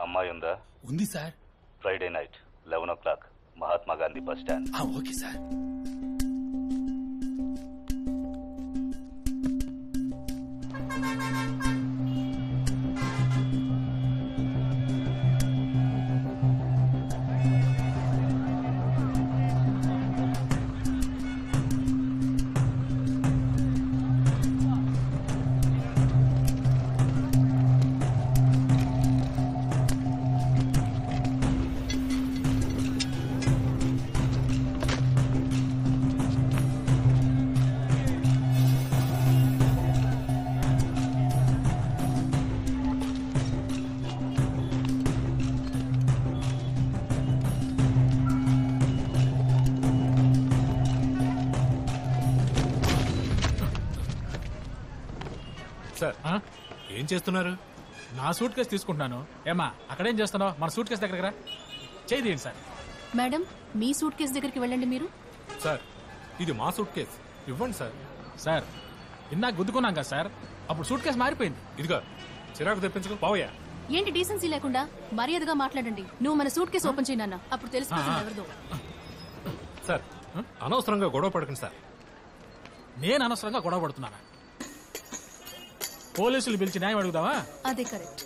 అమ్మాయి ఉందా? ఉంది sir. Friday night 11 o'clock Mahatma Gandhi bus stand. Okay sir. Sir ఏం చేస్తున్నారు? నా సూట్ కేసు తీసుకుంటున్నాను. ఏమా అక్కడేం చేస్తున్నావు? మన సూట్ కేసు దగ్గర చేయండి సార్. మేడం, మీ సూట్ కేసు దగ్గరికి వెళ్ళండి. మీరు సార్ ఇది మా సూట్ కేసు, ఇవ్వండి సార్. సార్ ఇందాక గుద్దుకున్నాం కదా సార్, అప్పుడు సూట్ కేసు మారిపోయింది. ఇదిగా చిరాకు తెప్పించుకో పోయా. ఏంటి డీసెన్సీ లేకుండా? మర్యాదగా మాట్లాడండి. నువ్వు మన సూట్ కేసు ఓపెన్ చేయనన్నా, అప్పుడు తెలిసిపోతుంది ఎవరిదో. సార్ అనవసరంగా గొడవ పడకండి సార్. నేను అనవసరంగా గొడవ పడుతున్నానా? పోలీసులు పిలిచి న్యాయం అడుగుదావా? అదే కరెక్ట్.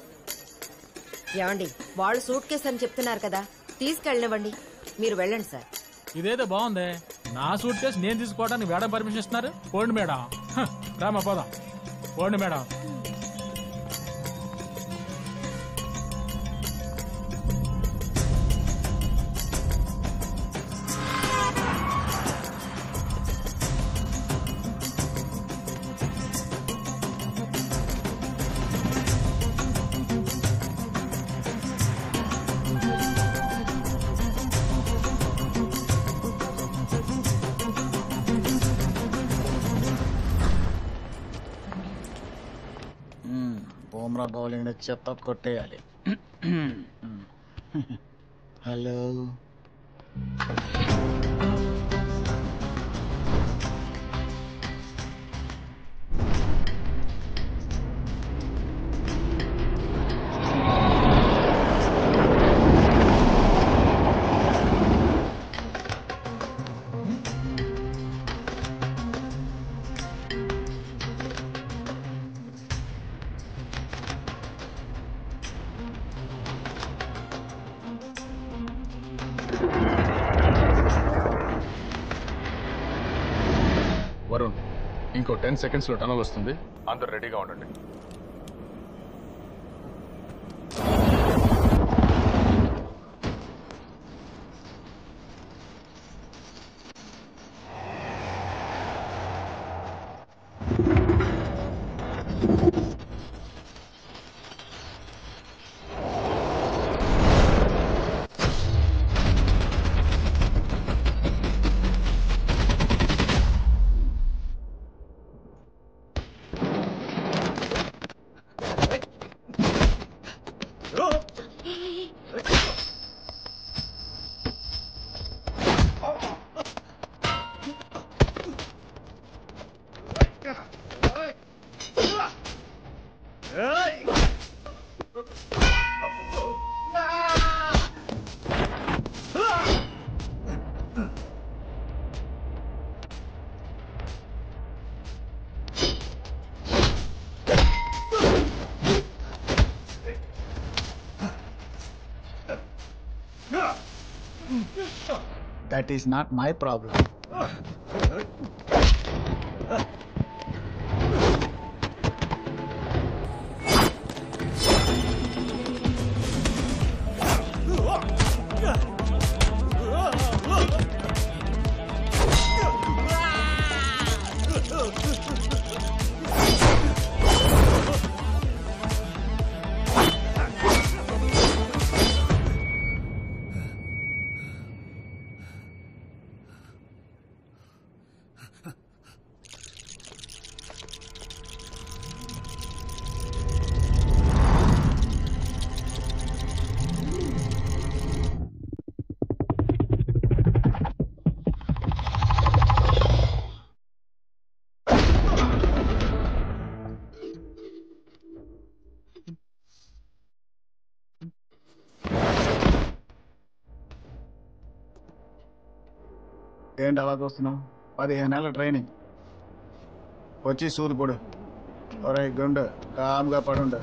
ఏమండి, వాళ్ళు సూట్ కేసు అని చెప్తున్నారు కదా, తీసుకెళ్ళనివ్వండి. మీరు వెళ్ళండి సార్. ఇదేదో బాగుంది. నా సూట్ కేసు నేను తీసుకోవడానికి మేడం పర్మిషన్ ఇస్తున్నారు. పోండి మేడం. రామా పోదాం. పోండి మేడం. బూమ్రా బౌలింగ్ చెత్త కొట్టేయాలి. హలో, వరుణ్, ఇంకో 10 seconds లో టనల్ వస్తుంది. అందరు రెడీగా ఉండండి. that is not my problem. ఏంటి అలా చూస్తున్నావు? 15 నెలల ట్రైనింగ్ వచ్చి సూది పొడు. ఒరే గుండు కామ్గా పడుండు.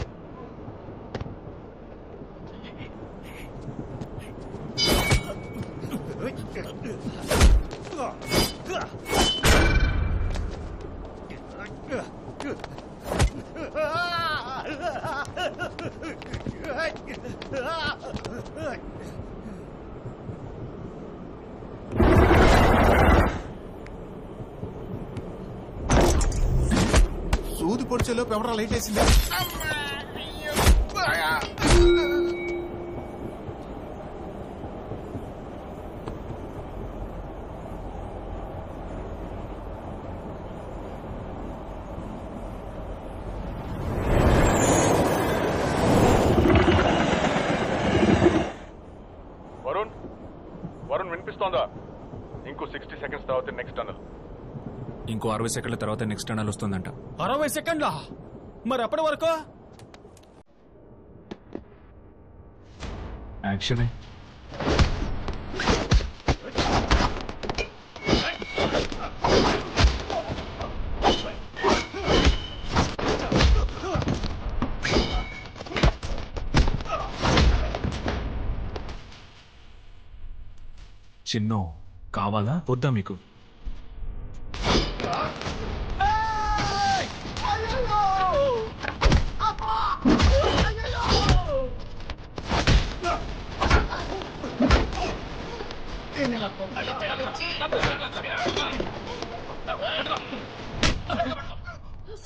సూది పొడిచేలోపు ఎవరా లైట్ వేసింది? వరుణ్ వరుణ్ వినిపిస్తోందా? ఇంకో 60 సెకండ్స్ తర్వాత నెక్స్ట్ టనల్. ఇంకో 60 సెకండ్ల తర్వాత నెక్స్ట్ టనల్ వస్తుందంట. 60 సెకండ్లా? మరి అప్పటి వరకు యాక్షన్ చిన్నో కావాలా వద్దా మీకు?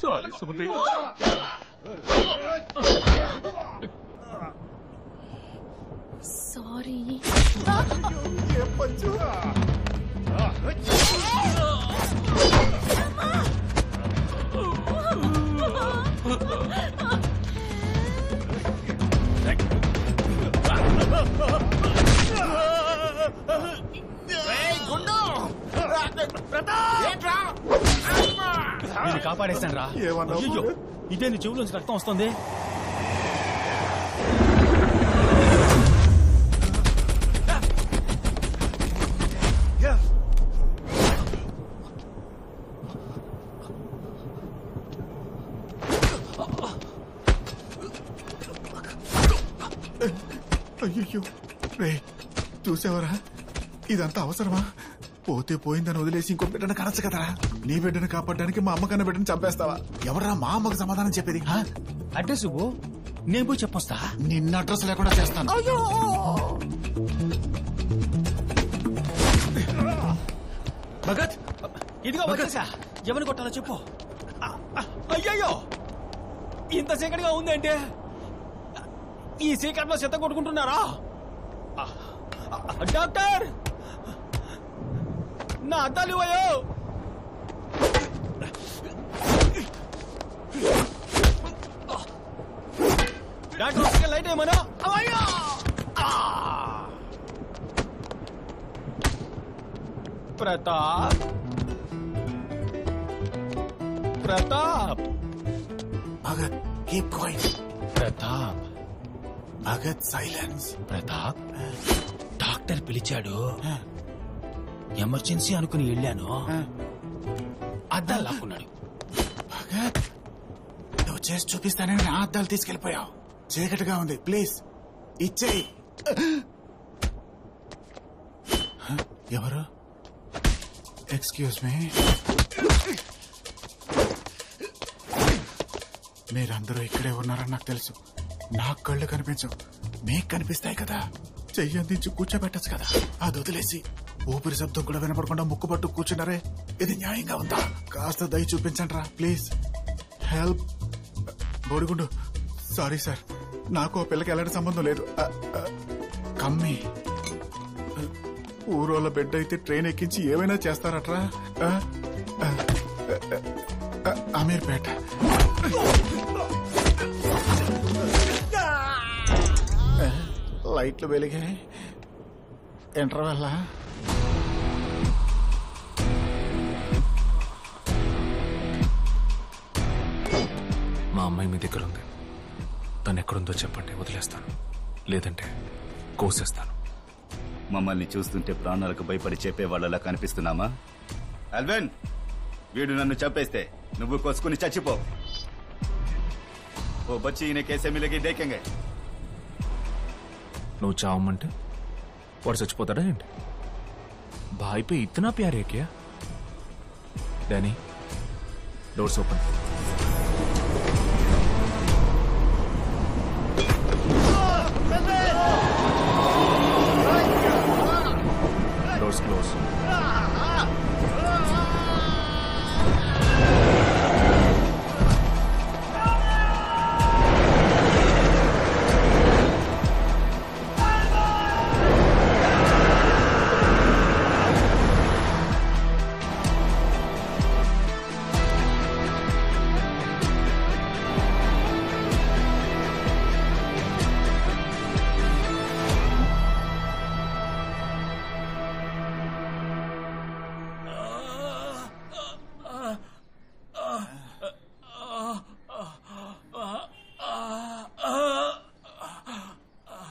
సారీ సుమతి. సారీ. నేను కాపాడేశాను రా. అయ్యో, ఇదేంది చెవులోంచి రక్తం వస్తుంది? అయ్యో రే, చూసావరా? ఇదంతా అవసరమా? పోతే పోయిందని వదిలేసి ఇంకో బిడ్డను కనచ్చు కదరా. నీ బిడ్డను కాపాడడానికి మా అమ్మ కన్నా బిడ్డను చంపేస్తావా? ఎవరా మా అమ్మకు సమాధానం చెప్పేది? అడ్రస్ ఇవ్వు, నేను పోయి చెప్పొస్తా. నిన్న అడ్రస్ లేకుండా చేస్తాను. భగత్, ఇదిగో వచ్చేసా. ఎవరిని కొట్టాలో చెప్పు. అయ్యయ్యో, ఇంత చీకటిగా ఉందంటే ఈ చీకట్లో చెత్త కొట్టుకుంటున్నారా? డాక్టర్, నా అద్దాలు ఇవ్వయో. డాక్టర్ లైట్ ఏమన్నా? Pratap, Pratap, Bhagat keep going. Pratap, Bhagat silence. Pratap, doctor పిలిచాడు. ఎమర్జెన్సీ అనుకుని వెళ్ళాను. అద్దాలు లాక్కున్నాడు. భగత్, నువ్వు చేసి చూపిస్తానని నా అద్దాలు తీసుకెళ్లిపోయావు. చీకటిగా ఉంది, ప్లీజ్ ఇచ్చేయి. ఎవరు? Excuse me. మీరందరూ ఇక్కడే ఉన్నారని నాకు తెలుసు. నాకు కళ్ళు కనిపించవు, మీకు కనిపిస్తాయి కదా. చెయ్యి అందించి కూర్చోబెట్టచ్చు కదా. అది వదిలేసి ఊపిరి శబ్దం కూడా వినపడకుండా ముక్కు పట్టు కూర్చున్నారే, ఇది న్యాయంగా ఉందా? కాస్త దయ చూపించండి రా ప్లీజ్. హెల్ప్. బోడిగుండు, సారీ సార్, నాకు ఆ పిల్లకి ఎలాంటి సంబంధం లేదు. కమ్మి, ఊరోళ్ళ బిడ్డ అయితే ట్రైన్ ఎక్కించి ఏమైనా చేస్తారట్రా. అమీర్పేట. లైట్లు వెలిగాయి. ఇంటర్వెల్. మా అమ్మాయి మీ దగ్గర ఉంది. తను ఎక్కడుందో చెప్పండి, వదిలేస్తాను. లేదంటే కోసేస్తాను. మమ్మల్ని చూస్తుంటే ప్రాణాలకు భయపడి చెప్పేవాళ్ళలా కనిపిస్తున్నామా? అల్వెన్, వీడు నన్ను చంపేస్తే నువ్వు కొసుకుని చచ్చిపో. ఓ బచ్చి ఈయన కేసే మిలగి దేకెంగే. నువ్వు చావమంటే వాడు చచ్చిపోతాడా ఏంటి? భాయ్ పే ఇతనా ప్యార్ హై క్యా? Danny, doors open. Doors close.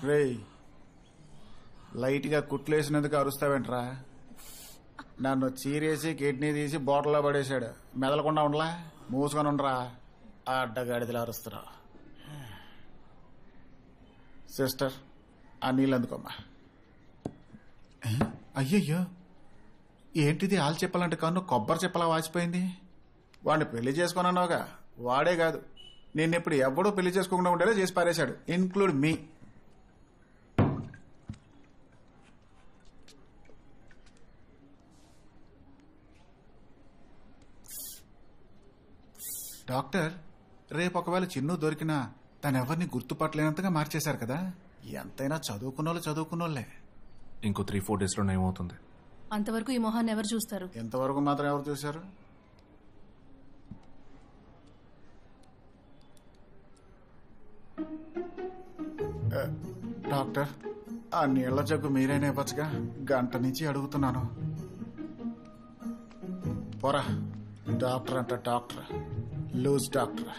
రేయ్, లైట్గా కుట్లేసినందుకు అరుస్తావేంట్రా? నన్ను చీరేసి కిడ్నీ తీసి బాటిల్లో పడేశాడు. మెదలకుండా ఉండలా, మూసుకొని ఉండరా. అడ్డగాడిదలా అరుస్తున్నావు. సిస్టర్, ఆ నీళ్ళు అందుకోమ్మా. అయ్యయ్యో, ఏంటిది? ఆలు చెప్పాలంటే కన్ను కొబ్బరి చెప్పలా వాచిపోయింది. వాడిని పెళ్లి చేసుకున్నావుగా, వాడే కాదు నిన్నెప్పుడు ఎవడూ పెళ్లి చేసుకోకుండా ఉండేలా చేసి పారేశాడు, ఇన్క్లూడ్ మీ. డాక్టర్, రేపు ఒకవేళ చిన్ను దొరికినా తనెవరిని గుర్తుపట్టలేనంతగా మార్చేశారు కదా. ఎంతైనా చదువుకున్నోళ్ళే. ఇంకో 3-4 డేస్లో ఏమవుతుంది? అంతవరకు ఈ మొహాన్ని ఎవరు చూస్తారు? ఎంతవరకు మాత్రం ఎవరు చూశారు? డాక్టర్, ఆ నీళ్ల జగ్గు మీరైనా ఇవ్వచ్చుగా. గంట నుంచి అడుగుతున్నాను. పోరా, డాక్టర్ అంట డాక్టర్, లూజ్ డాక్టర్.